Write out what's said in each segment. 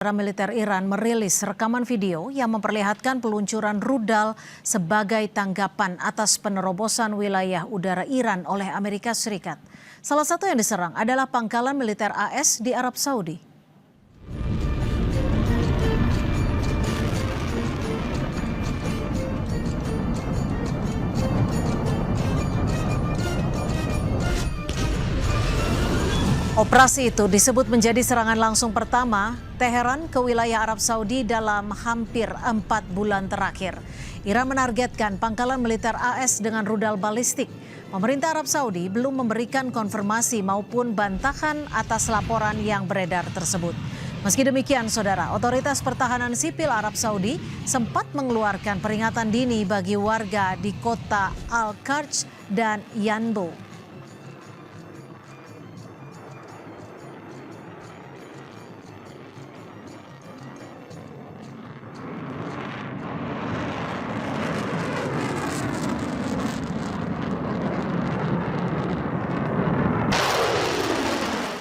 Militer Iran merilis rekaman video yang memperlihatkan peluncuran rudal sebagai tanggapan atas penerobosan wilayah udara Iran oleh Amerika Serikat. Salah satu yang diserang adalah pangkalan militer AS di Arab Saudi. Operasi itu disebut menjadi serangan langsung pertama Teheran ke wilayah Arab Saudi dalam hampir 4 bulan terakhir. Iran menargetkan pangkalan militer AS dengan rudal balistik. Pemerintah Arab Saudi belum memberikan konfirmasi maupun bantahan atas laporan yang beredar tersebut. Meski demikian, saudara, otoritas pertahanan sipil Arab Saudi sempat mengeluarkan peringatan dini bagi warga di kota Al-Qarj dan Yanbu.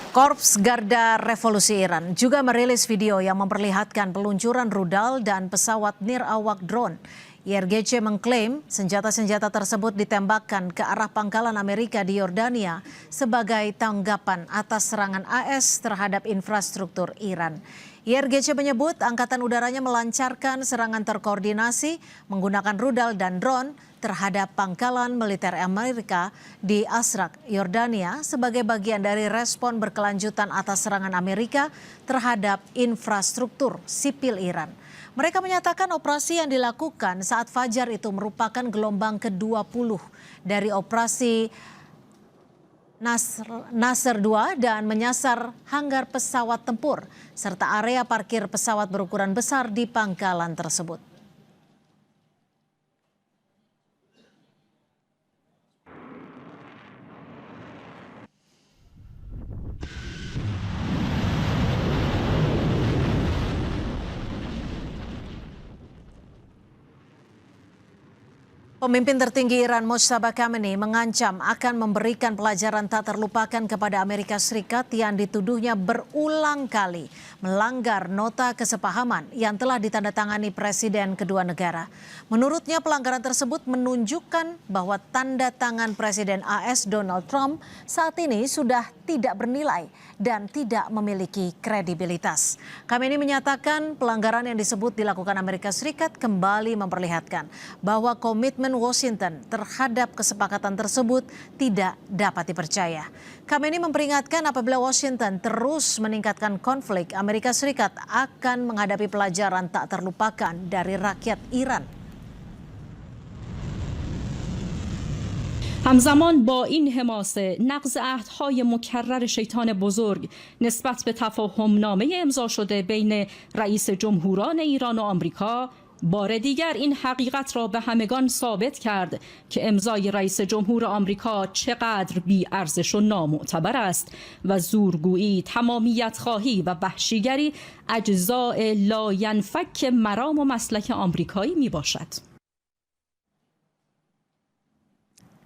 Korps Garda Revolusi Iran juga merilis video yang memperlihatkan peluncuran rudal dan pesawat nirawak drone. IRGC mengklaim senjata-senjata tersebut ditembakkan ke arah pangkalan Amerika di Yordania sebagai tanggapan atas serangan AS terhadap infrastruktur Iran. IRGC menyebut angkatan udaranya melancarkan serangan terkoordinasi menggunakan rudal dan drone terhadap pangkalan militer Amerika di Azraq, Yordania sebagai bagian dari respon berkelanjutan atas serangan Amerika terhadap infrastruktur sipil Iran. Mereka menyatakan operasi yang dilakukan saat fajar itu merupakan gelombang ke-20 dari operasi Nasr 2 dan menyasar hanggar pesawat tempur serta area parkir pesawat berukuran besar di pangkalan tersebut. Pemimpin tertinggi Iran Mojtaba Khamenei mengancam akan memberikan pelajaran tak terlupakan kepada Amerika Serikat yang dituduhnya berulang kali melanggar nota kesepahaman yang telah ditandatangani presiden kedua negara. Menurutnya pelanggaran tersebut menunjukkan bahwa tanda tangan Presiden AS Donald Trump saat ini sudah tidak bernilai dan tidak memiliki kredibilitas. Khamenei menyatakan pelanggaran yang disebut dilakukan Amerika Serikat kembali memperlihatkan bahwa komitmen Washington terhadap kesepakatan tersebut tidak dapat dipercaya. Khamenei memperingatkan apabila Washington terus meningkatkan konflik, Amerika Serikat akan menghadapi pelajaran tak terlupakan dari rakyat Iran. همزمان با این حماسه نقض عهدهای مکرر شیطان بزرگ نسبت به تفاهمنامه امضا شده بین رئیس جمهوران ایران و آمریکا بار دیگر این حقیقت را به همگان ثابت کرد که امضای رئیس جمهور آمریکا چقدر بی ارزش و نامعتبر است و زورگویی، تمامیت خواهی و وحشیگری اجزاء لاینفک مرام و مسلک آمریکایی می باشد.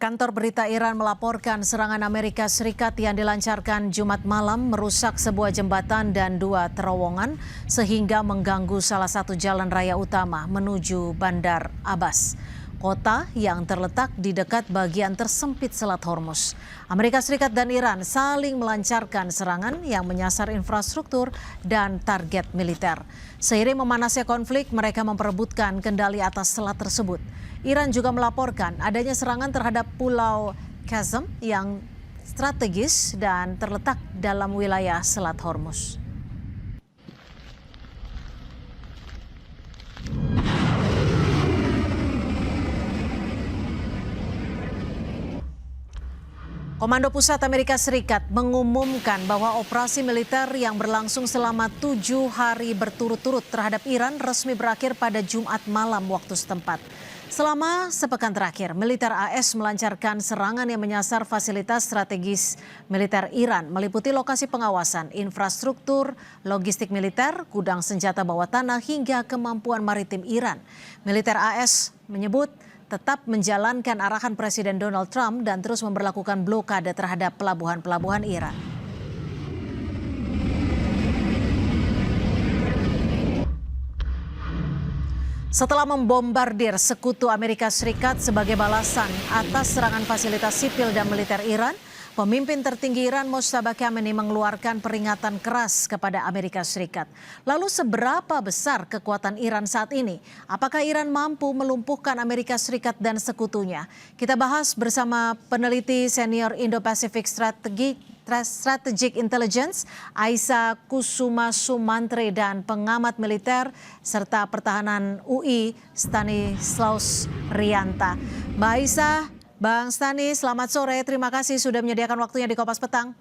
Kantor berita Iran melaporkan serangan Amerika Serikat yang dilancarkan Jumat malam merusak sebuah jembatan dan 2 terowongan sehingga mengganggu salah satu jalan raya utama menuju Bandar Abbas, kota yang terletak di dekat bagian tersempit Selat Hormuz. Amerika Serikat dan Iran saling melancarkan serangan yang menyasar infrastruktur dan target militer. Seiring memanasnya konflik, mereka memperebutkan kendali atas selat tersebut. Iran juga melaporkan adanya serangan terhadap Pulau Qasem yang strategis dan terletak dalam wilayah Selat Hormuz. Komando Pusat Amerika Serikat mengumumkan bahwa operasi militer yang berlangsung selama 7 hari berturut-turut terhadap Iran resmi berakhir pada Jumat malam waktu setempat. Selama sepekan terakhir, militer AS melancarkan serangan yang menyasar fasilitas strategis militer Iran, meliputi lokasi pengawasan, infrastruktur, logistik militer, gudang senjata bawah tanah, hingga kemampuan maritim Iran. Militer AS menyebut tetap menjalankan arahan Presiden Donald Trump dan terus memberlakukan blokade terhadap pelabuhan-pelabuhan Iran. Setelah membombardir sekutu Amerika Serikat sebagai balasan atas serangan fasilitas sipil dan militer Iran, pemimpin tertinggi Iran Mojtaba Khamenei mengeluarkan peringatan keras kepada Amerika Serikat. Lalu seberapa besar kekuatan Iran saat ini? Apakah Iran mampu melumpuhkan Amerika Serikat dan sekutunya? Kita bahas bersama peneliti senior Indo-Pacific Strategic Intelligence, Aisa Kusuma Sumantri, dan pengamat militer serta pertahanan UI, Stanislaus Rianta. Mbak Aisa, Bang Stani, selamat sore. Terima kasih sudah menyediakan waktunya di Kompas Petang.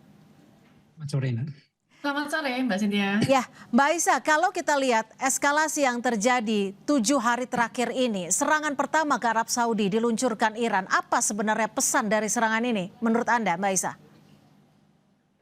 Selamat sore, Nak. Selamat sore, Mbak Cynthia. Ya, Mbak Aisa, kalau kita lihat eskalasi yang terjadi 7 hari terakhir ini, serangan pertama ke Arab Saudi diluncurkan Iran. Apa sebenarnya pesan dari serangan ini menurut Anda, Mbak Aisa?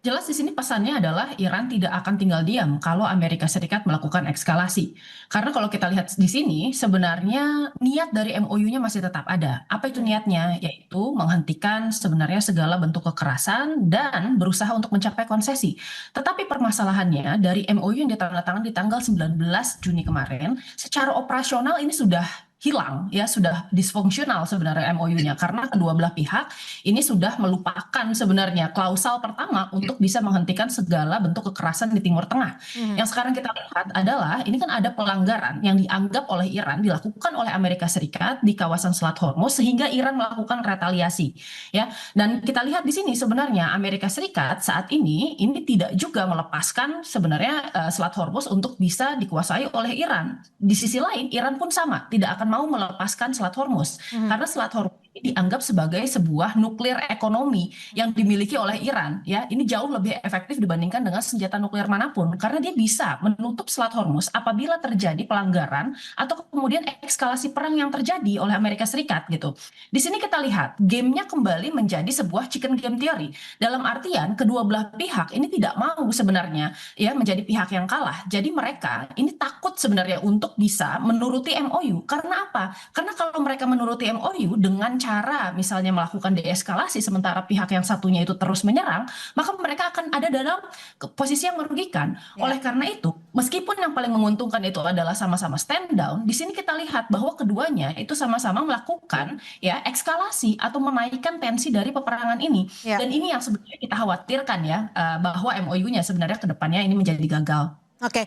Jelas di sini pesannya adalah Iran tidak akan tinggal diam kalau Amerika Serikat melakukan eskalasi. Karena kalau kita lihat di sini sebenarnya niat dari MOU-nya masih tetap ada. Apa itu niatnya? Yaitu menghentikan sebenarnya segala bentuk kekerasan dan berusaha untuk mencapai konsesi. Tetapi permasalahannya dari MOU yang ditandatangani di tanggal 19 Juni kemarin, secara operasional ini sudah hilang, ya, sudah disfungsional sebenarnya MOU-nya, karena kedua belah pihak ini sudah melupakan sebenarnya klausal pertama untuk bisa menghentikan segala bentuk kekerasan di Timur Tengah. Yang sekarang kita lihat adalah ini kan ada pelanggaran yang dianggap oleh Iran dilakukan oleh Amerika Serikat di kawasan Selat Hormuz sehingga Iran melakukan retaliasi, ya. Dan kita lihat di sini sebenarnya Amerika Serikat saat ini tidak juga melepaskan sebenarnya Selat Hormuz untuk bisa dikuasai oleh Iran. Di sisi lain Iran pun sama, tidak akan mau melepaskan Selat Hormuz karena Selat Hormuz ini dianggap sebagai sebuah nuklir ekonomi yang dimiliki oleh Iran, ya. Ini jauh lebih efektif dibandingkan dengan senjata nuklir manapun karena dia bisa menutup Selat Hormuz apabila terjadi pelanggaran atau kemudian eskalasi perang yang terjadi oleh Amerika Serikat gitu. Di sini kita lihat gamenya kembali menjadi sebuah chicken game theory, dalam artian kedua belah pihak ini tidak mau sebenarnya, ya, menjadi pihak yang kalah. Jadi mereka ini takut sebenarnya untuk bisa menuruti MOU. Karena apa? Karena kalau mereka menuruti MOU dengan cara misalnya melakukan deeskalasi sementara pihak yang satunya itu terus menyerang, maka mereka akan ada dalam posisi yang merugikan. Oleh karena itu, meskipun yang paling menguntungkan itu adalah sama-sama stand down, di sini kita lihat bahwa keduanya itu sama-sama melakukan, ya, eskalasi atau menaikkan tensi dari peperangan ini. Dan ini yang sebenarnya kita khawatirkan, ya, bahwa MOU-nya sebenarnya ke depannya ini menjadi gagal. Oke,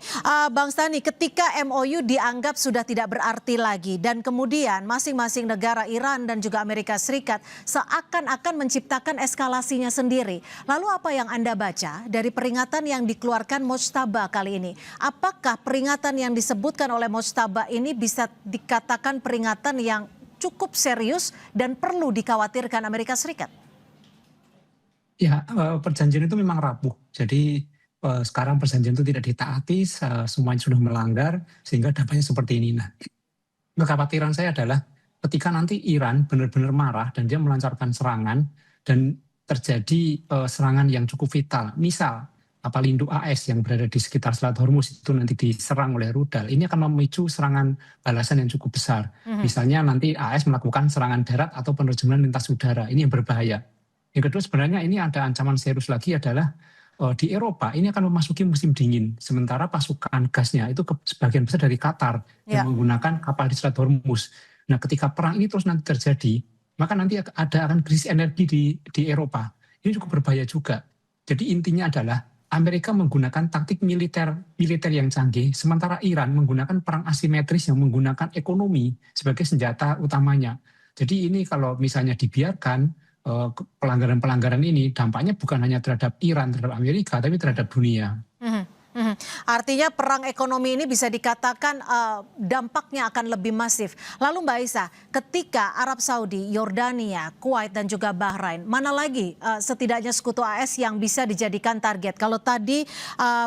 Bang Stani, ketika MOU dianggap sudah tidak berarti lagi dan kemudian masing-masing negara Iran dan juga Amerika Serikat seakan-akan menciptakan eskalasinya sendiri. Lalu apa yang Anda baca dari peringatan yang dikeluarkan Mojtaba kali ini? Apakah peringatan yang disebutkan oleh Mojtaba ini bisa dikatakan peringatan yang cukup serius dan perlu dikhawatirkan Amerika Serikat? Ya, perjanjian itu memang rapuh. Jadi sekarang perjanjian itu tidak ditaati, semuanya sudah melanggar, sehingga dampaknya seperti ini. Nah, kekhawatiran saya adalah ketika nanti Iran benar-benar marah dan dia melancarkan serangan dan terjadi serangan yang cukup vital. Misal kapal induk AS yang berada di sekitar Selat Hormuz itu nanti diserang oleh rudal, ini akan memicu serangan balasan yang cukup besar. Misalnya nanti AS melakukan serangan darat atau penerjemahan lintas udara, ini yang berbahaya. Yang kedua sebenarnya ini ada ancaman serius lagi adalah di Eropa ini akan memasuki musim dingin, sementara pasukan gasnya itu sebagian besar dari Qatar yang menggunakan kapal di Selat Hormuz. Nah, ketika perang ini terus nanti terjadi, maka nanti akan krisis energi di Eropa. Ini cukup berbahaya juga. Jadi intinya adalah Amerika menggunakan taktik militer yang canggih, sementara Iran menggunakan perang asimetris yang menggunakan ekonomi sebagai senjata utamanya. Jadi ini kalau misalnya dibiarkan, pelanggaran-pelanggaran ini dampaknya bukan hanya terhadap Iran, terhadap Amerika, tapi terhadap dunia. Artinya perang ekonomi ini bisa dikatakan dampaknya akan lebih masif. Lalu Mbak Aisa, ketika Arab Saudi, Yordania, Kuwait dan juga Bahrain, mana lagi setidaknya sekutu AS yang bisa dijadikan target? Kalau tadi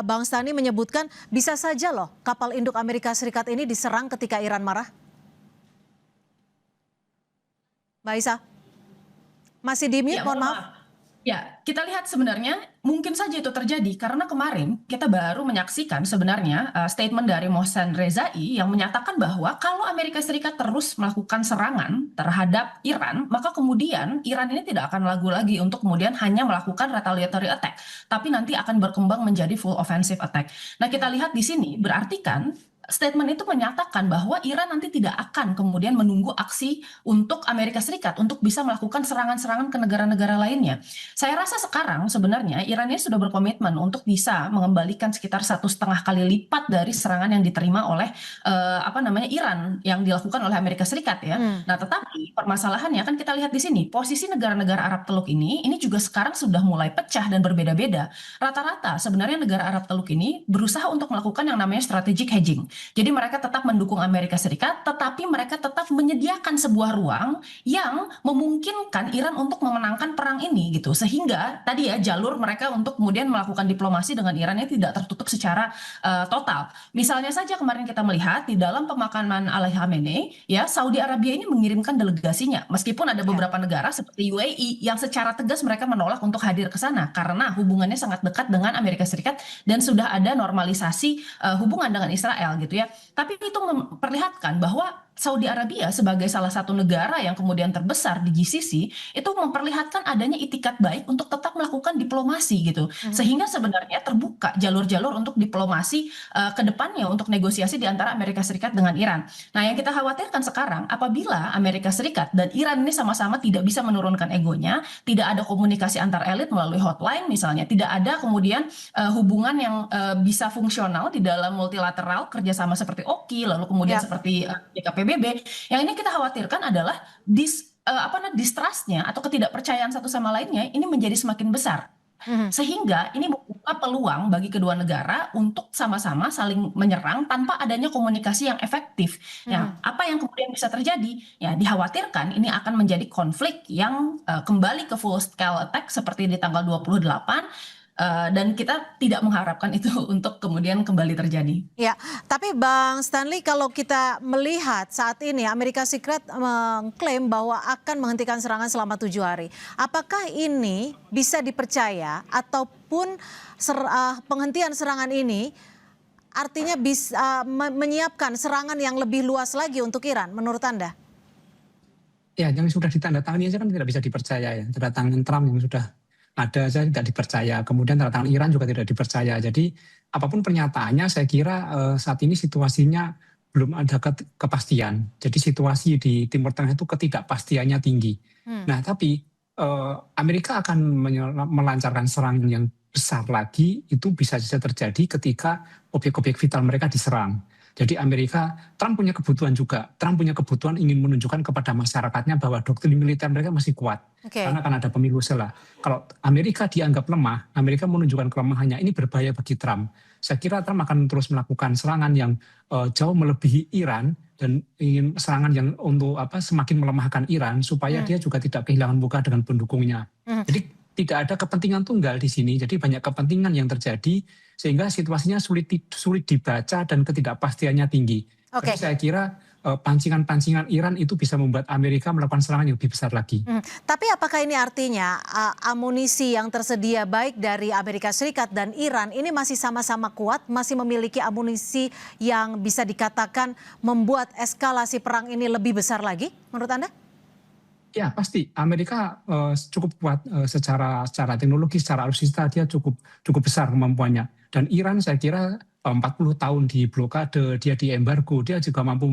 Bang Stani menyebutkan bisa saja loh kapal induk Amerika Serikat ini diserang ketika Iran marah. Mbak Aisa? Masih di mute, mohon maaf. Ya, kita lihat sebenarnya mungkin saja itu terjadi karena kemarin kita baru menyaksikan sebenarnya statement dari Mohsen Rezai yang menyatakan bahwa kalau Amerika Serikat terus melakukan serangan terhadap Iran, maka kemudian Iran ini tidak akan ragu lagi untuk kemudian hanya melakukan retaliatory attack, tapi nanti akan berkembang menjadi full offensive attack. Nah, kita lihat di sini berarti kan statement itu menyatakan bahwa Iran nanti tidak akan kemudian menunggu aksi untuk Amerika Serikat untuk bisa melakukan serangan-serangan ke negara-negara lainnya. Saya rasa sekarang sebenarnya Iran ini sudah berkomitmen untuk bisa mengembalikan sekitar 1,5 kali lipat dari serangan yang diterima oleh Iran yang dilakukan oleh Amerika Serikat ya. Nah, tetapi permasalahannya kan kita lihat di sini posisi negara-negara Arab Teluk ini juga sekarang sudah mulai pecah dan berbeda-beda. Rata-rata sebenarnya negara Arab Teluk ini berusaha untuk melakukan yang namanya strategic hedging. Jadi mereka tetap mendukung Amerika Serikat, tetapi mereka tetap menyediakan sebuah ruang yang memungkinkan Iran untuk memenangkan perang ini gitu. Sehingga tadi ya jalur mereka untuk kemudian melakukan diplomasi dengan Iran ini tidak tertutup secara total. Misalnya saja kemarin kita melihat di dalam pemakaman Ali Khamenei, ya Saudi Arabia ini mengirimkan delegasinya. Meskipun ada beberapa negara seperti UAE yang secara tegas mereka menolak untuk hadir ke sana karena hubungannya sangat dekat dengan Amerika Serikat dan sudah ada normalisasi hubungan dengan Israel gitu ya. Tapi itu memperlihatkan bahwa Saudi Arabia sebagai salah satu negara yang kemudian terbesar di GCC itu memperlihatkan adanya itikat baik untuk tetap melakukan diplomasi gitu. Sehingga sebenarnya terbuka jalur-jalur untuk diplomasi ke depannya untuk negosiasi di antara Amerika Serikat dengan Iran. Nah, yang kita khawatirkan sekarang apabila Amerika Serikat dan Iran ini sama-sama tidak bisa menurunkan egonya, tidak ada komunikasi antar elit melalui hotline misalnya, tidak ada kemudian hubungan yang bisa fungsional di dalam multilateral kerjasama seperti OKI lalu kemudian seperti PBB. Yang ini kita khawatirkan adalah distrustnya atau ketidakpercayaan satu sama lainnya ini menjadi semakin besar. Sehingga ini membuka peluang bagi kedua negara untuk sama-sama saling menyerang tanpa adanya komunikasi yang efektif. Nah, apa yang kemudian bisa terjadi? Ya, dikhawatirkan ini akan menjadi konflik yang kembali ke full scale attack seperti di tanggal 28. Dan kita tidak mengharapkan itu untuk kemudian kembali terjadi. Ya, tapi Bang Stanley kalau kita melihat saat ini Amerika Serikat mengklaim bahwa akan menghentikan serangan selama 7 hari. Apakah ini bisa dipercaya ataupun penghentian serangan ini artinya bisa menyiapkan serangan yang lebih luas lagi untuk Iran menurut Anda? Ya, yang sudah ditandatangani aja kan tidak bisa dipercaya ya. Tanda tangan Trump yang sudah ada saja tidak dipercaya, kemudian tanda tangan Iran juga tidak dipercaya. Jadi apapun pernyataannya saya kira saat ini situasinya belum ada kepastian. Jadi situasi di Timur Tengah itu ketidakpastiannya tinggi. Nah tapi Amerika akan melancarkan serangan yang besar lagi, itu bisa saja terjadi ketika objek-objek vital mereka diserang. Jadi Trump punya kebutuhan juga. Trump punya kebutuhan ingin menunjukkan kepada masyarakatnya bahwa doktrin militer mereka masih kuat. Karena akan ada pemilu selah. Kalau Amerika dianggap lemah, Amerika menunjukkan kelemahannya, ini berbahaya bagi Trump. Saya kira Trump akan terus melakukan serangan yang jauh melebihi Iran dan ingin serangan yang untuk semakin melemahkan Iran supaya dia juga tidak kehilangan muka dengan pendukungnya. Jadi tidak ada kepentingan tunggal di sini, jadi banyak kepentingan yang terjadi sehingga situasinya sulit dibaca dan ketidakpastiannya tinggi. Tapi saya kira pancingan-pancingan Iran itu bisa membuat Amerika melakukan serangan yang lebih besar lagi. Tapi apakah ini artinya amunisi yang tersedia baik dari Amerika Serikat dan Iran ini masih sama-sama kuat, masih memiliki amunisi yang bisa dikatakan membuat eskalasi perang ini lebih besar lagi menurut Anda? Ya pasti Amerika cukup kuat secara teknologi, secara alutsista dia cukup besar kemampuannya. Dan Iran saya kira 40 tahun di blokade, dia di embargo, dia juga mampu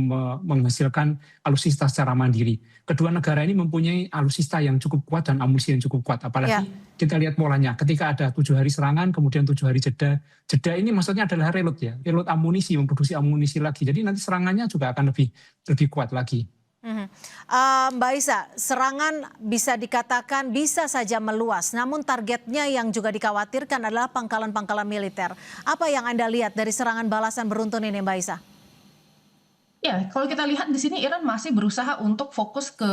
menghasilkan alutsista secara mandiri. Kedua negara ini mempunyai alutsista yang cukup kuat dan amunisi yang cukup kuat. Apalagi kita lihat polanya, ketika ada 7 hari serangan, kemudian 7 hari jeda. Jeda ini maksudnya adalah reload ya, reload amunisi, memproduksi amunisi lagi. Jadi nanti serangannya juga akan lebih kuat lagi. Mbak Isa, serangan bisa dikatakan bisa saja meluas, namun targetnya yang juga dikhawatirkan adalah pangkalan-pangkalan militer. Apa yang Anda lihat dari serangan balasan beruntun ini, Mbak Isa? Ya, kalau kita lihat di sini Iran masih berusaha untuk fokus ke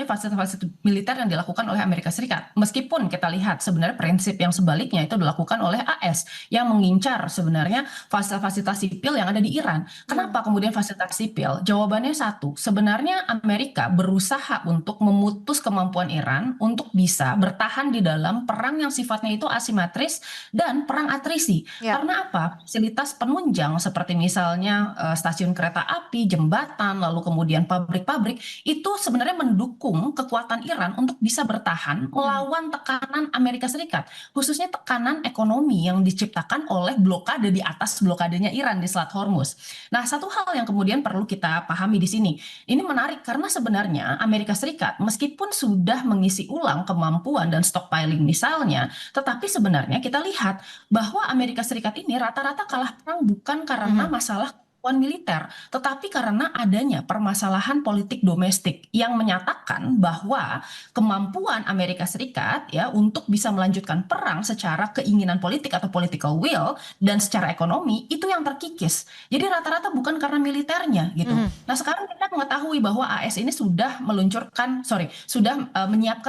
fasilitas-fasilitas militer yang dilakukan oleh Amerika Serikat. Meskipun kita lihat sebenarnya prinsip yang sebaliknya itu dilakukan oleh AS yang mengincar sebenarnya fasilitas sipil yang ada di Iran. Kenapa kemudian fasilitas sipil? Jawabannya satu, sebenarnya Amerika berusaha untuk memutus kemampuan Iran untuk bisa bertahan di dalam perang yang sifatnya itu asimetris dan perang atrisi. Karena apa? Fasilitas penunjang seperti misalnya stasiun kereta api, jembatan, lalu kemudian pabrik-pabrik, itu sebenarnya mendukung kekuatan Iran untuk bisa bertahan melawan tekanan Amerika Serikat, khususnya tekanan ekonomi yang diciptakan oleh blokade di atas blokadenya Iran di Selat Hormuz. Nah, satu hal yang kemudian perlu kita pahami di sini, ini menarik karena sebenarnya Amerika Serikat meskipun sudah mengisi ulang kemampuan dan stockpiling misalnya, tetapi sebenarnya kita lihat bahwa Amerika Serikat ini rata-rata kalah perang bukan karena masalah kemampuan militer, tetapi karena adanya permasalahan politik domestik yang menyatakan bahwa kemampuan Amerika Serikat ya untuk bisa melanjutkan perang secara keinginan politik atau political will dan secara ekonomi itu yang terkikis. Jadi rata-rata bukan karena militernya gitu. Nah, sekarang kita mengetahui bahwa AS ini sudah menyiapkan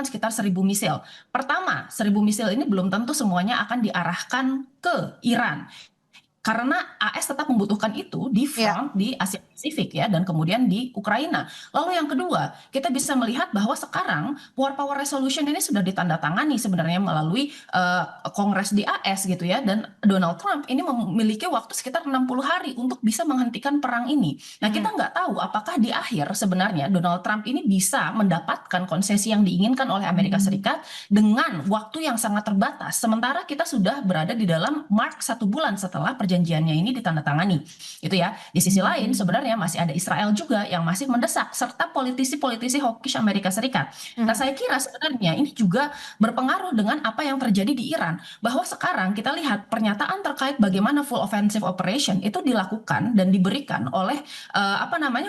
sekitar 1.000 misil. Pertama, 1.000 misil ini belum tentu semuanya akan diarahkan ke Iran. Karena AS tetap membutuhkan itu di front di Asia Pasifik ya, dan kemudian di Ukraina. Lalu yang kedua, kita bisa melihat bahwa sekarang War Power Resolution ini sudah ditandatangani sebenarnya melalui Kongres di AS gitu ya, dan Donald Trump ini memiliki waktu sekitar 60 hari untuk bisa menghentikan perang ini. Nah, kita nggak tahu apakah di akhir sebenarnya Donald Trump ini bisa mendapatkan konsesi yang diinginkan oleh Amerika Serikat dengan waktu yang sangat terbatas. Sementara kita sudah berada di dalam mark 1 bulan setelah perjanjiannya ini ditandatangani gitu ya. Di sisi lain sebenarnya masih ada Israel juga yang masih mendesak, serta politisi-politisi hawkish Amerika Serikat. Nah, saya kira sebenarnya ini juga berpengaruh dengan apa yang terjadi di Iran, bahwa sekarang kita lihat pernyataan terkait bagaimana full offensive operation itu dilakukan dan diberikan oleh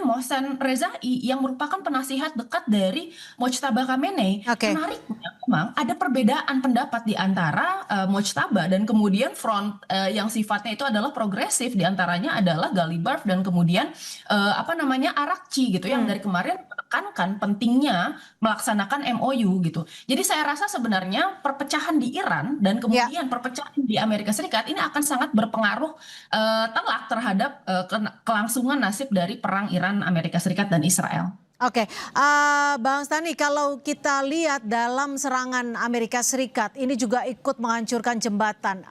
Mohsen Rezai yang merupakan penasihat dekat dari Mojtaba Khamenei. Menariknya memang ada perbedaan pendapat di antara Mojtaba dan kemudian front yang sifatnya itu adalah progresif, diantaranya adalah Ghalibaf dan kemudian Arakci gitu yang dari kemarin menekankan pentingnya melaksanakan MOU gitu. Jadi saya rasa sebenarnya perpecahan di Iran dan kemudian perpecahan di Amerika Serikat ini akan sangat berpengaruh telak terhadap kelangsungan nasib dari perang Iran, Amerika Serikat dan Israel. Oke, Bang Stani, kalau kita lihat dalam serangan Amerika Serikat ini juga ikut menghancurkan jembatan,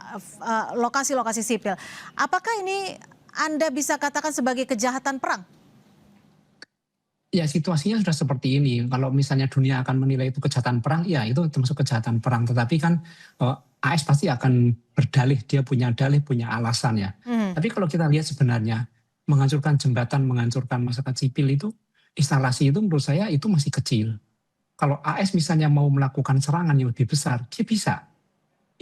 lokasi-lokasi sipil. Apakah ini Anda bisa katakan sebagai kejahatan perang? Ya, situasinya sudah seperti ini. Kalau misalnya dunia akan menilai itu kejahatan perang, ya itu termasuk kejahatan perang. Tetapi kan AS pasti akan berdalih, dia punya dalih, punya alasan ya. Tapi kalau kita lihat sebenarnya menghancurkan jembatan, menghancurkan masyarakat sipil itu, instalasi itu menurut saya itu masih kecil. Kalau AS misalnya mau melakukan serangan yang lebih besar, dia bisa.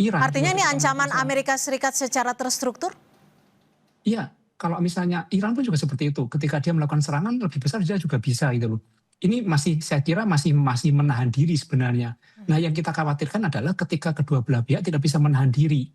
Iran. Artinya ini ancaman Amerika Serikat secara terstruktur? Iya, kalau misalnya Iran pun juga seperti itu. Ketika dia melakukan serangan lebih besar, dia juga bisa gitu loh. Ini masih, saya kira masih menahan diri sebenarnya. Nah, yang kita khawatirkan adalah ketika kedua belah pihak tidak bisa menahan diri.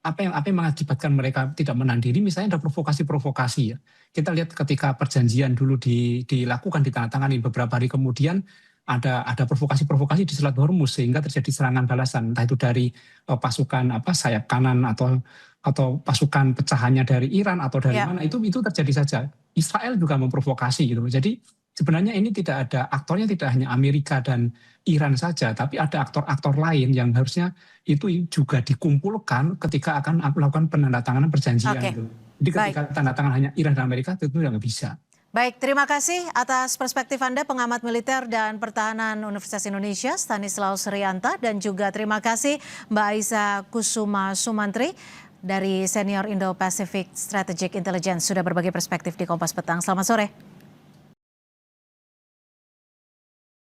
Apa yang mengakibatkan mereka tidak menahan diri, misalnya ada provokasi-provokasi ya. Kita lihat ketika perjanjian dulu dilakukan, ditandatangani, beberapa hari kemudian ada provokasi-provokasi di Selat Hormuz sehingga terjadi serangan balasan, entah itu dari pasukan sayap kanan atau pasukan pecahannya dari Iran atau dari mana, itu terjadi saja. Israel juga memprovokasi gitu. Jadi sebenarnya ini tidak ada aktornya, tidak hanya Amerika dan Iran saja, tapi ada aktor-aktor lain yang harusnya itu juga dikumpulkan ketika akan melakukan penandatanganan perjanjian. Gitu. Jadi ketika tanda tangan hanya Iran dan Amerika itu nggak bisa. Baik, terima kasih atas perspektif Anda, pengamat militer dan pertahanan Universitas Indonesia, Stanislaus Rianta, dan juga terima kasih Mbak Aisyah Kusuma Sumantri dari Senior Indo-Pacific Strategic Intelligence sudah berbagi perspektif di Kompas Petang. Selamat sore.